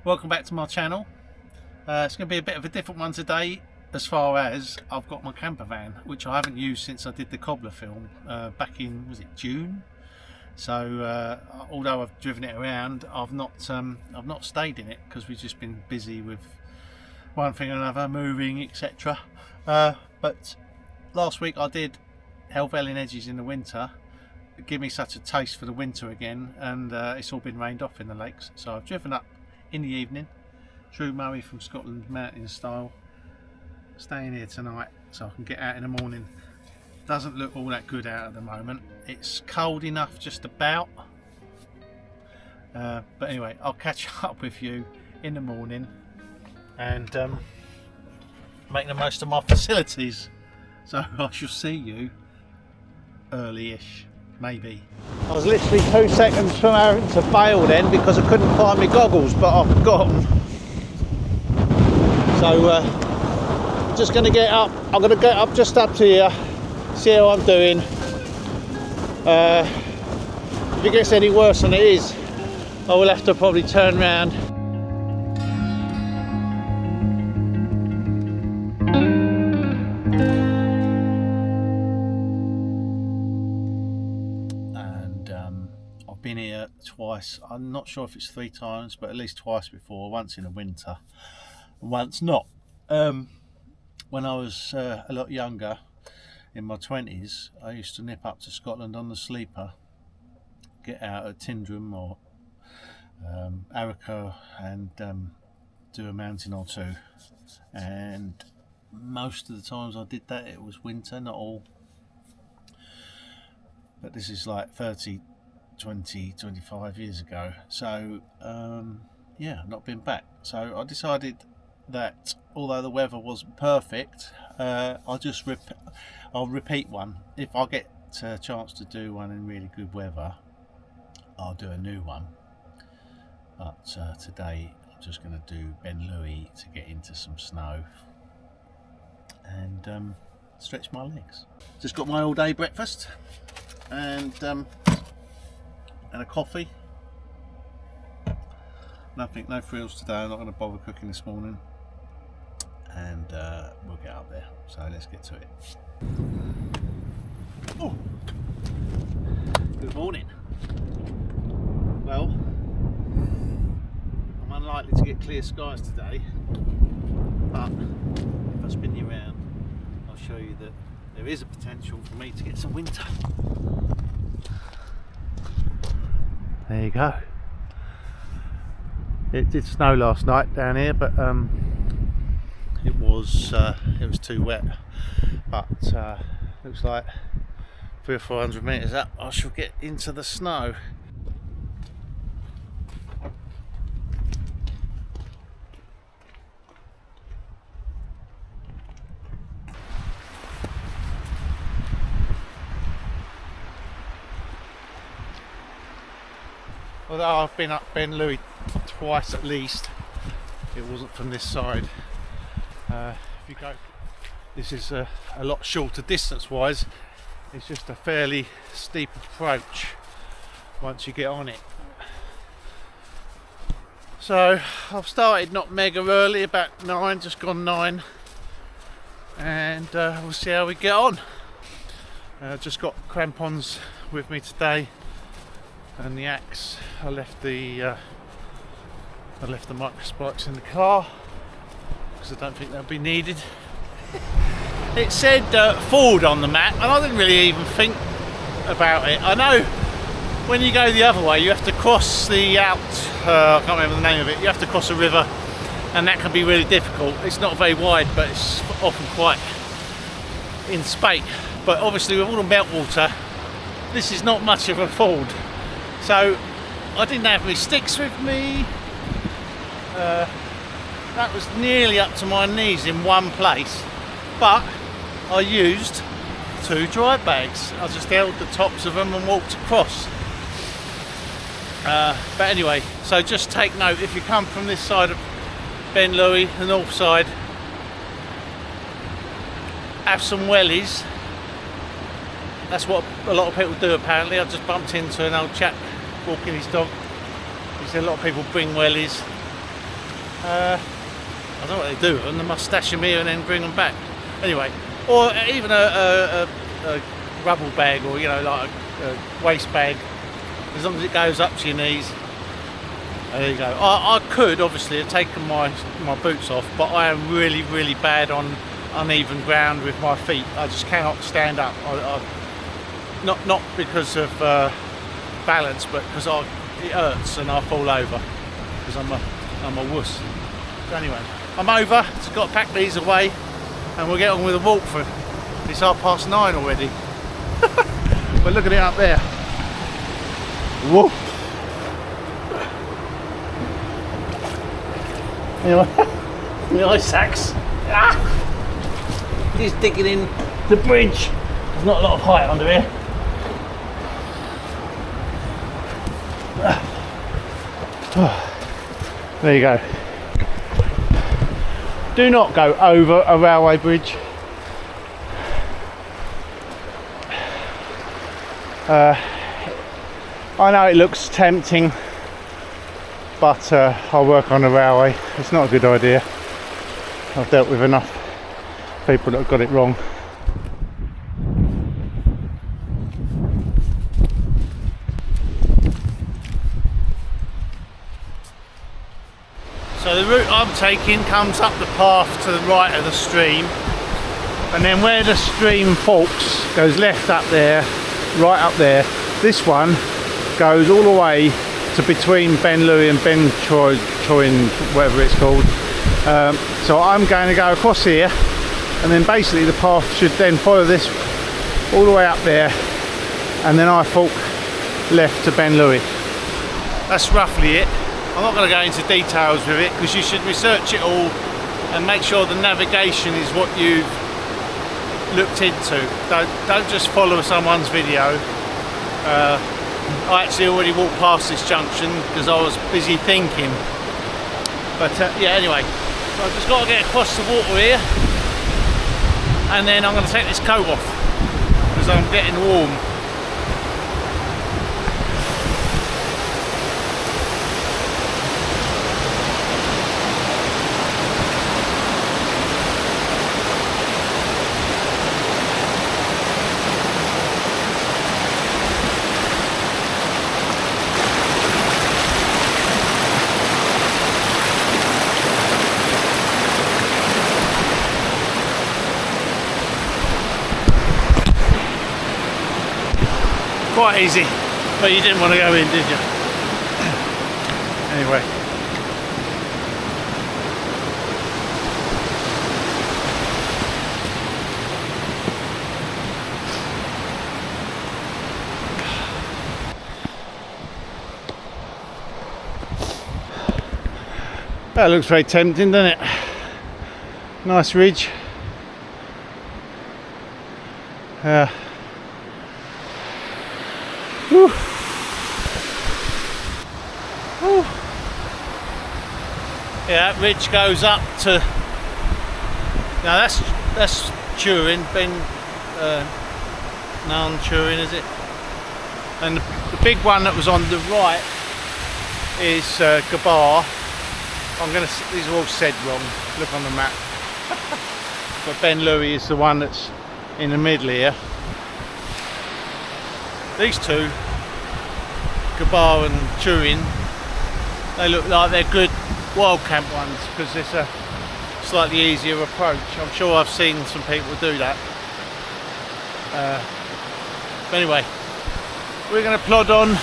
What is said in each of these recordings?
Welcome back to my channel. It's going to be a bit of a different one today, as far as I've got my camper van, which I haven't used since I did the cobbler film back in, was it June? So although I've driven it around, I've not stayed in it because we've just been busy with one thing or another, moving, etc. But last week I did Helvellyn Edges in the winter. It gave me such a taste for the winter again, and it's all been rained off in the lakes. So I've driven up in the evening, true Murray from Scotland mountain style, staying here tonight so I can get out in the morning. Doesn't look all that good out at the moment. It's cold enough just about, but anyway, I'll catch up with you in the morning and make the most of my facilities. So I shall see you early-ish, maybe. I was literally 2 seconds from having to bail then because I couldn't find my goggles, but I've got them. So I'm just going to get up. I'm going to get up just up to here, see how I'm doing. If it gets any worse than it is, I will have to probably turn around. I've been here twice. I'm not sure if it's 3 times, but at least twice before. Once in the winter, once not. When I was a lot younger, in my 20s, I used to nip up to Scotland on the sleeper, get out at Tyndrum or Arica and do a mountain or two. And most of the times I did that, it was winter, not all. But this is like 30, 20, 25 years ago. So yeah, I've not been back. So I decided that although the weather wasn't perfect, I'll repeat one. If I get a chance to do one in really good weather, I'll do a new one. But today I'm just going to do Ben Louis to get into some snow and stretch my legs. Just got my all day breakfast and a coffee. Nothing, no frills today. I'm not going to bother cooking this morning, and we'll get up there. So let's get to it. Oh, good morning. Well, I'm unlikely to get clear skies today, but if I spin you around, I'll show you that there is a potential for me to get some winter. There you go. It did snow last night down here, but it was too wet. But looks like 300 or 400 metres up, I shall get into the snow. Although I've been up Ben Louis twice at least, it wasn't from this side. If you go, this is a lot shorter distance wise. It's just a fairly steep approach once you get on it. So I've started not mega early, about 9, just gone 9, and we'll see how we get on. Just got crampons with me today and the axe. I left the micro spikes in the car because I don't think they'll be needed. It said forward on the map, and I didn't really even think about it. I know when you go the other way, you have to cross the I can't remember the name of it. You have to cross a river, and that can be really difficult. It's not very wide, but it's often quite in spate. But obviously, with all the meltwater, this is not much of a ford. So I didn't have any sticks with me. That was nearly up to my knees in one place, but I used 2 dry bags. I just held the tops of them and walked across. But anyway, so just take note, if you come from this side of Ben Louis, the north side, have some wellies. That's what a lot of people do apparently. I just bumped into an old chap walking his dog. He said a lot of people bring wellies. I don't know what they do with them. They must stash them here and then bring them back. Anyway, or even a rubble bag, or like a waist bag, as long as it goes up to your knees. There you go. I could obviously have taken my boots off, but I am really bad on uneven ground with my feet. I just cannot stand up. Not because of balance, but because it hurts and I fall over because I'm a wuss. So anyway, I'm over. Just got to pack these away, and we'll get on with the walk through. It's 9:30 already. But look at it up there. Whoa. Anyway, the ice axe. He's digging in the bridge. There's not a lot of height under here. There you go. Do not go over a railway bridge. I know it looks tempting, but I work on a railway. It's not a good idea. I've dealt with enough people that have got it wrong. So the route I'm taking comes up the path to the right of the stream, and then where the stream forks goes left up there, right up there. This one goes all the way to between Ben Louis and Ben Choin, whatever it's called. So I'm going to go across here, and then basically the path should then follow this all the way up there, and then I fork left to Ben Louis. That's roughly it. I'm not going to go into details with it because you should research it all and make sure the navigation is what you've looked into. Don't just follow someone's video. I actually already walked past this junction because I was busy thinking. But yeah, anyway, so I've just got to get across the water here, and then I'm going to take this coat off because I'm getting warm. Quite easy, but you didn't want to go in, did you? Anyway. That looks very tempting, doesn't it? Nice ridge. Whew. Whew. Yeah, that ridge goes up to. Now that's Turin, Ben Turin, is it? And the big one that was on the right is Gabar. These are all said wrong. Look on the map. But Ben Louis is the one that's in the middle here. These two, Gabar and Turin, they look like they're good wild camp ones because it's a slightly easier approach. I'm sure I've seen some people do that. But anyway, we're going to plod on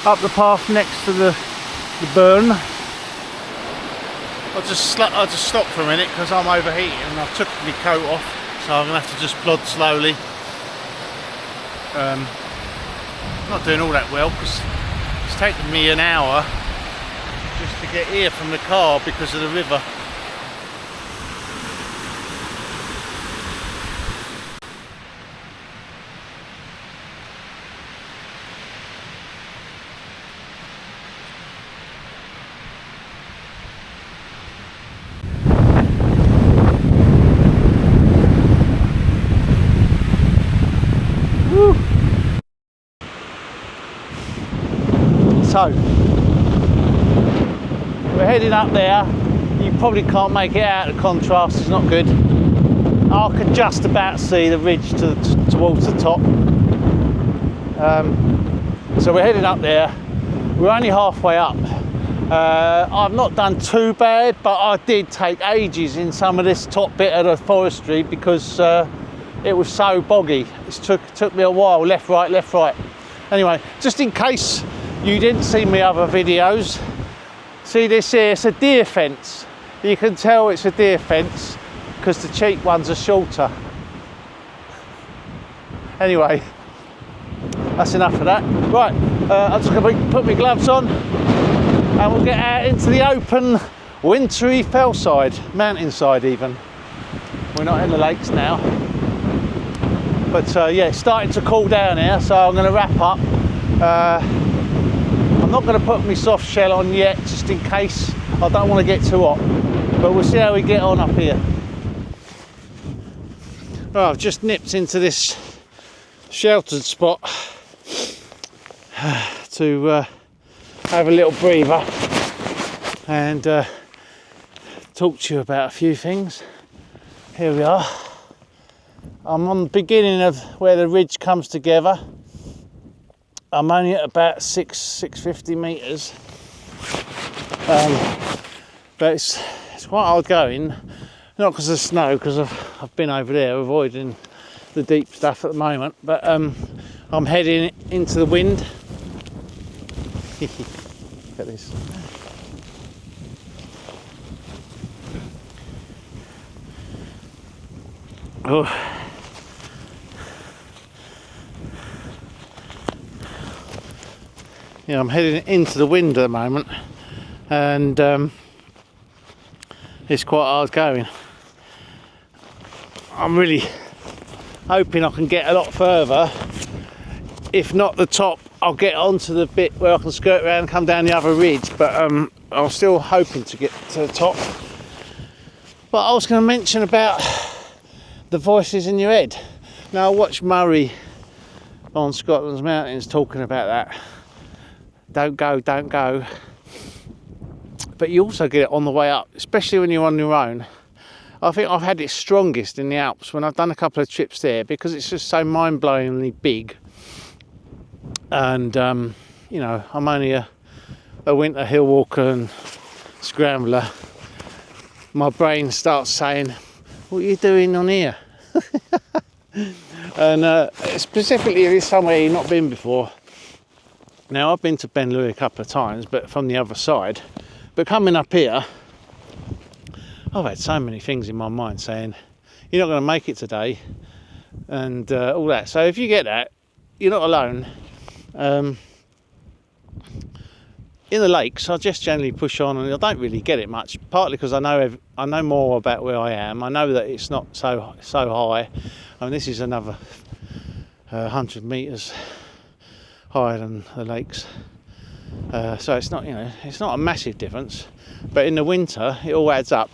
up the path next to the burn. I'll just stop for a minute because I'm overheating and I took my coat off, so I'm going to have to just plod slowly. Not doing all that well because it's taken me an hour just to get here from the car because of the river. So, we're heading up there. You probably can't make it out, the contrast is not good. I can just about see the ridge towards the top. So we're heading up there. We're only halfway up. I've not done too bad, but I did take ages in some of this top bit of the forestry because it was so boggy. It took me a while, left, right, left, right. Anyway, just in case you didn't see my other videos, see this here, it's a deer fence. You can tell it's a deer fence because the cheap ones are shorter. Anyway, that's enough of that. Right, I'm just going to put my gloves on and we'll get out into the open, wintry fellside, mountainside even. We're not in the lakes now. But yeah, it's starting to cool down here, so I'm going to wrap up. I'm not going to put my soft shell on yet, just in case. I don't want to get too hot. But we'll see how we get on up here. Right, I've just nipped into this sheltered spot to have a little breather and talk to you about a few things. Here we are. I'm on the beginning of where the ridge comes together. I'm only at about 650 metres, but it's quite hard going. Not because of snow, because I've been over there avoiding the deep stuff at the moment. But I'm heading into the wind. Look at this. Oh. Yeah, I'm heading into the wind at the moment, and it's quite hard going. I'm really hoping I can get a lot further. If not the top, I'll get onto the bit where I can skirt around and come down the other ridge, but I'm still hoping to get to the top. But I was going to mention about the voices in your head. Now, I watched Murray on Scotland's Mountains talking about that. Don't go, don't go. But you also get it on the way up, especially when you're on your own. I think I've had it strongest in the Alps when I've done a couple of trips there, because it's just so mind-blowingly big. And you know, I'm only a winter hill walker and scrambler. My brain starts saying, what are you doing on here? And specifically if it's somewhere you've not been before. Now, I've been to Ben Louis a couple of times, but from the other side. But coming up here, I've had so many things in my mind saying, you're not going to make it today, and all that. So if you get that, you're not alone. In the lakes, I just generally push on, and I don't really get it much. Partly because I know more about where I am. I know that it's not so high. I mean, this is another 100 metres higher than the lakes, so it's not, you know, it's not a massive difference, but in the winter it all adds up.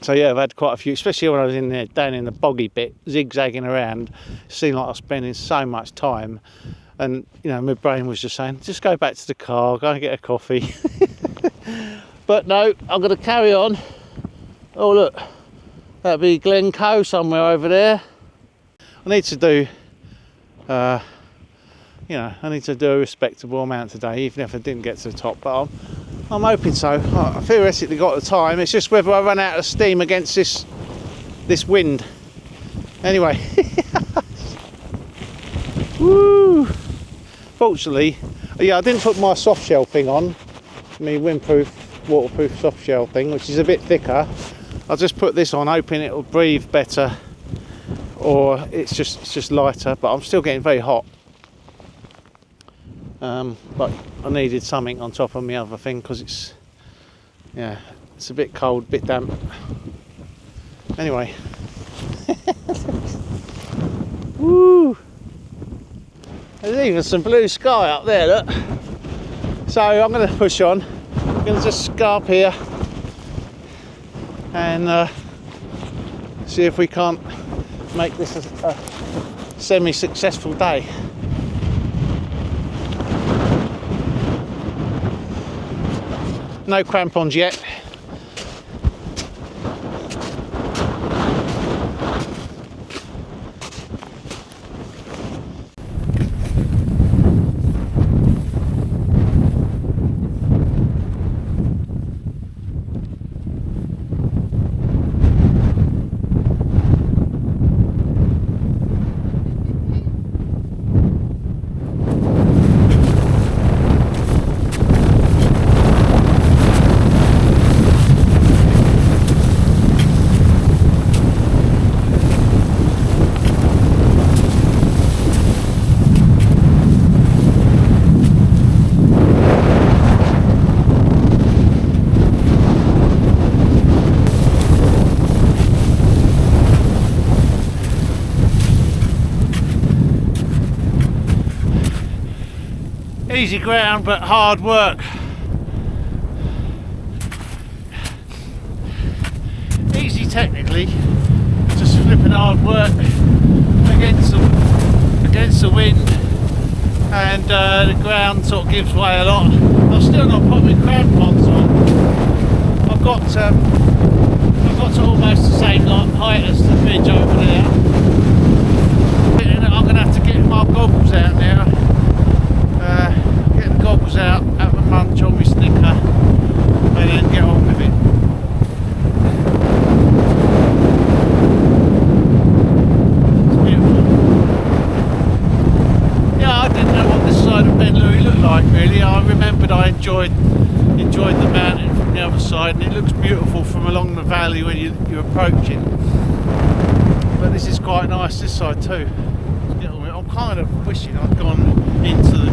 So yeah, I've had quite a few, especially when I was in there down in the boggy bit, zigzagging around. It seemed like I was spending so much time, and you know, my brain was just saying, just go back to the car, go and get a coffee. But no, I'm going to carry on. Oh look, that'd be Glencoe somewhere over there. I need to do you know, I need to do a respectable amount today, even if I didn't get to the top, but I'm hoping so. I theoretically got the time, it's just whether I run out of steam against this wind. Anyway, woo! Fortunately, yeah, I didn't put my soft shell thing on, my windproof, waterproof soft shell thing, which is a bit thicker. I'll just put this on, hoping it'll breathe better, or it's just lighter, but I'm still getting very hot. But I needed something on top of my other thing because it's a bit cold, a bit damp. Anyway, woo! There's even some blue sky up there, look. So I'm going to push on. I'm going to just go up here and see if we can't make this a semi-successful day. No crampons yet. Easy ground but hard work. Easy technically, just flipping hard work against the wind, and the ground sort of gives way a lot. I've still not put my crampons on. I've got to almost the same height as the ridge over there. I'm going to have to get my goggles out now. Get the goggles out, have a munch on my snicker, and then get on with it. It's beautiful. Yeah, I didn't know what this side of Ben Louis looked like really. I remembered I enjoyed the mountain from the other side, and it looks beautiful from along the valley when you're approaching. But this is quite nice this side too. I'm kind of wishing I'd gone into the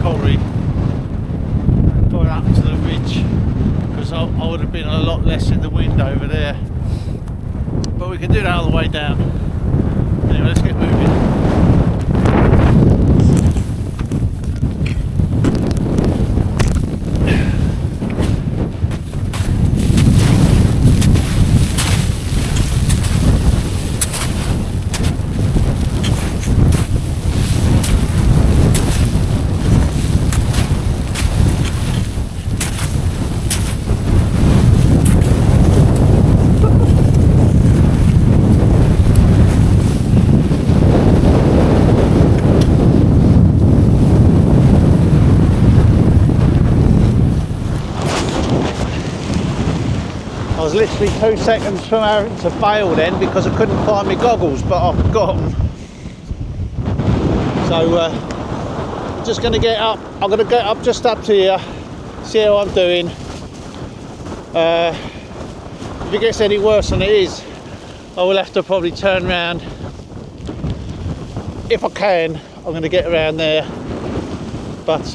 quarry and gone up to the ridge, because I would have been a lot less in the wind over there. But we can do that all the way down. Anyway, let's get moving. I was literally 2 seconds from having to bail then because I couldn't find my goggles, but I've got them. So I'm just going to get up. I'm going to get up just up to here, see how I'm doing. If it gets any worse than it is, I will have to probably turn around. If I can, I'm going to get around there. But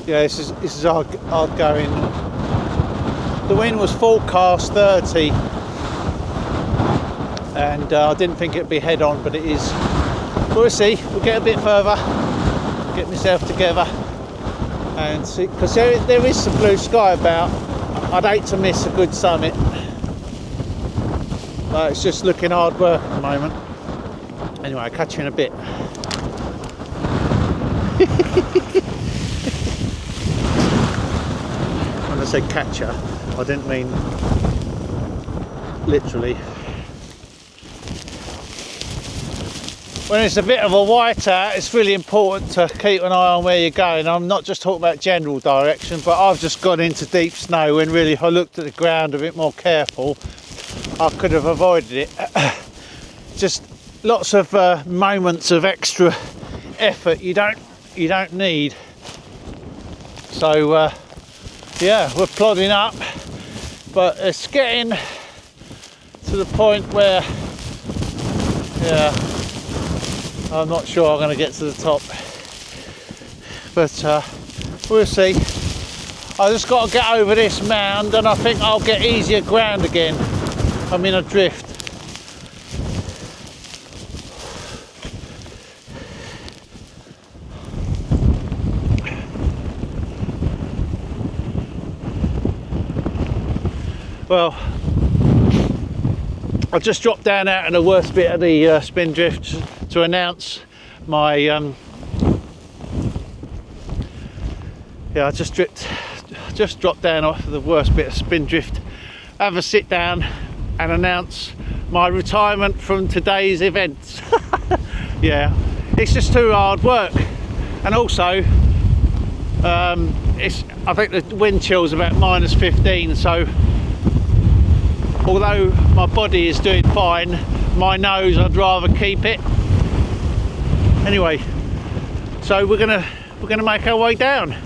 yeah, this is hard going. The wind was forecast 30, and I didn't think it'd be head on, but it is. We'll see. We'll get a bit further, get myself together, and see, because there is some blue sky about. I'd hate to miss a good summit, but it's just looking hard work at the moment. Anyway, I'll catch you in a bit. When I say catcher, I didn't mean literally. When it's a bit of a whiteout, it's really important to keep an eye on where you're going. I'm not just talking about general direction, but I've just gone into deep snow, when really if I looked at the ground a bit more careful, I could have avoided it. Just lots of moments of extra effort you don't need. So yeah, we're plodding up, but it's getting to the point where, yeah, I'm not sure I'm going to get to the top, but we'll see. I just got to get over this mound, and I think I'll get easier ground again. I'm in a drift. Well, I just dropped down out in the worst bit of the spin drift to announce my Yeah, I just dropped down off the worst bit of Spindrift, have a sit down and announce my retirement from today's events. Yeah, it's just too hard work, and also I think the wind chill's about -15, so although my body is doing fine, my nose, I'd rather keep it. Anyway, so we're gonna make our way down.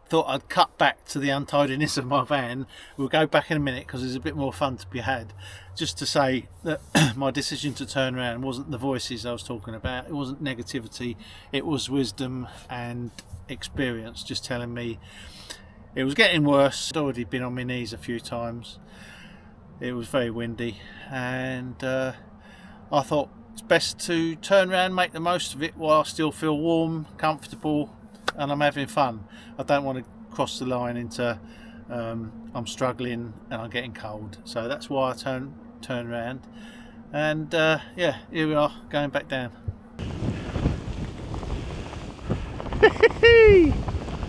Thought I'd cut back to the untidiness of my van. We'll go back in a minute because there's a bit more fun to be had. Just to say that my decision to turn around wasn't the voices I was talking about, it wasn't negativity, it was wisdom and experience just telling me it was getting worse. I'd already been on my knees a few times, it was very windy, and I thought it's best to turn around, make the most of it while I still feel warm, comfortable, and I'm having fun. I don't want to cross the line into I'm struggling and I'm getting cold, so that's why I turn around, and yeah, here we are going back down.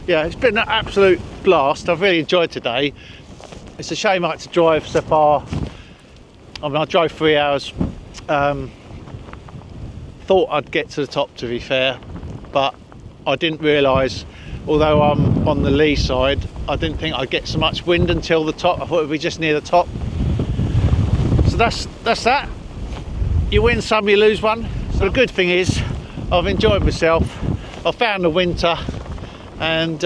Yeah, it's been an absolute blast. I've really enjoyed today. It's a shame I had to drive so far. I mean, I drove 3 hours. Thought I'd get to the top, to be fair, but I didn't realise, although I'm on the lee side, I didn't think I'd get so much wind until the top. I thought it'd be just near the top. So that's that. You win some, you lose one. So the good thing is I've enjoyed myself. I found the winter, and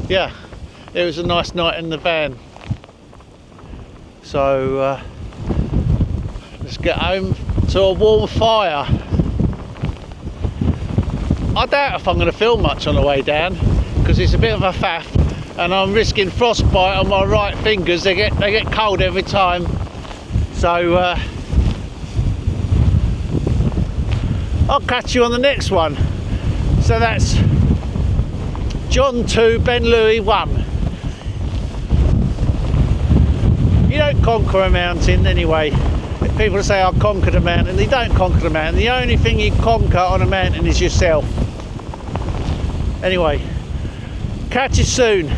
yeah, it was a nice night in the van. So let's get home to a warm fire. I doubt if I'm going to film much on the way down because it's a bit of a faff, and I'm risking frostbite on my right fingers. They get cold every time. So I'll catch you on the next one. So that's John 2, Ben Louis 1. You don't conquer a mountain anyway. People say I conquered a mountain. They don't conquer a mountain. The only thing you conquer on a mountain is yourself. Anyway, catch you soon.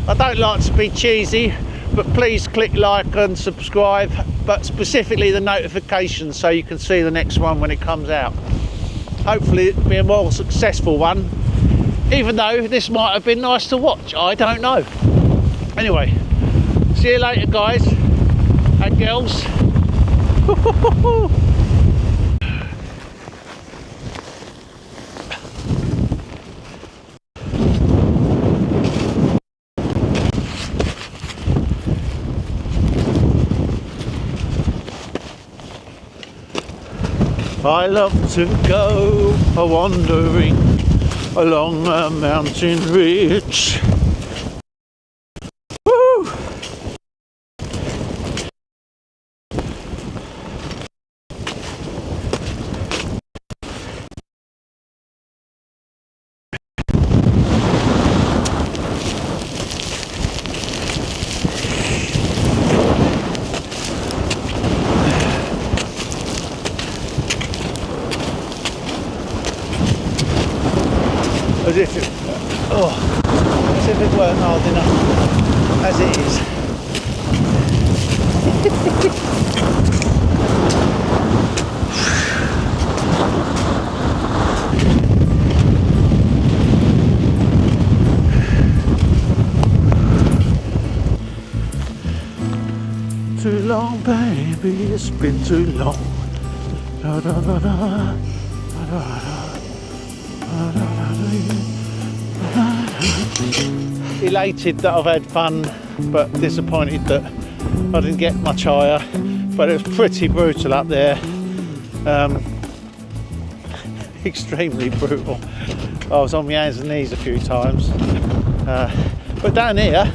I don't like to be cheesy, but please click like and subscribe, but specifically the notifications so you can see the next one when it comes out. Hopefully it'll be a more successful one, even though this might have been nice to watch, I don't know. Anyway, see you later guys and girls. I love to go a-wandering along a mountain ridge. Woo! As if it, as if it weren't hard enough as it is. Too long, baby, it's been too long. Da, da, da, da, da, da, da. Elated that I've had fun, but disappointed that I didn't get much higher. But it was pretty brutal up there, extremely brutal. I was on my hands and knees a few times, but down here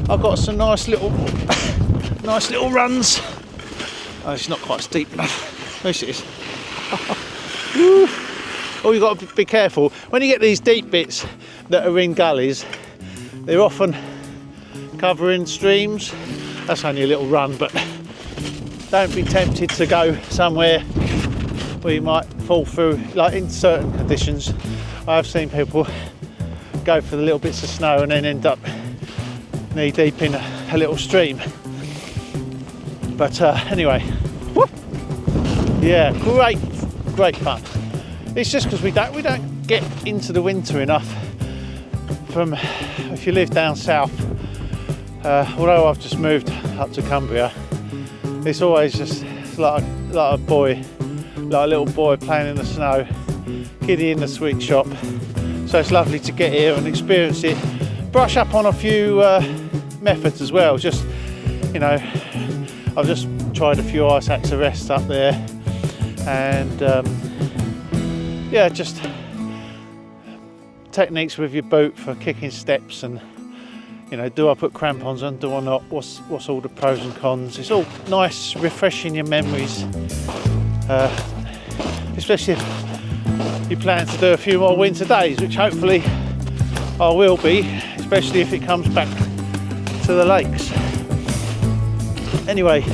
I've got some nice little runs. Oh, it's not quite steep enough. This it is. Oh, you've got to be careful when you get these deep bits that are in gullies. They're often covering streams. That's only a little run, but don't be tempted to go somewhere where you might fall through. Like in certain conditions, I have seen people go for the little bits of snow and then end up knee deep in a little stream. But anyway, whoop, yeah, great fun. It's just because we don't get into the winter enough. From if you live down south, although I've just moved up to Cumbria, it's always just like a little boy playing in the snow, kiddie in the sweet shop. So it's lovely to get here and experience it, brush up on a few methods as well. Just, you know, I've just tried a few ice axe arrests up there, and yeah, just techniques with your boot for kicking steps, and you know, do I put crampons on, do I not, what's all the pros and cons. It's all nice, refreshing your memories, especially if you plan to do a few more winter days, which hopefully I will be, especially if it comes back to the lakes. Anyway,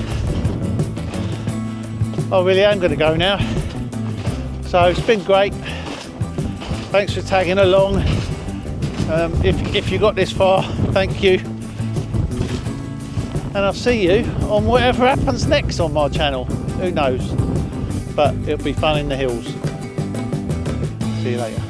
I really am going to go now. So it's been great. Thanks for tagging along. If you got this far, thank you. And I'll see you on whatever happens next on my channel. Who knows? But it'll be fun in the hills. See you later.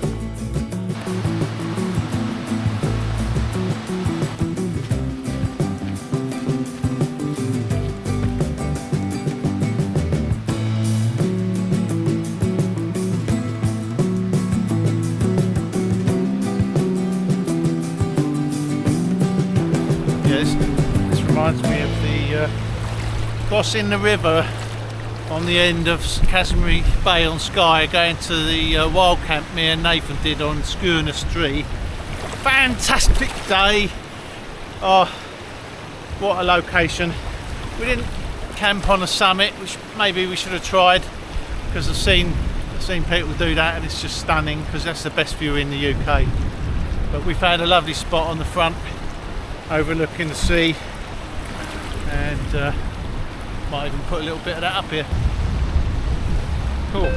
This reminds me of the crossing the river on the end of Casimir Bay on Skye, going to the wild camp me and Nathan did on Schooner Street. Fantastic day. Oh, what a location. We didn't camp on a summit, which maybe we should have tried, because I've seen people do that and it's just stunning, because that's the best view in the UK. But we found a lovely spot on the front overlooking the sea, and might even put a little bit of that up here. Cool.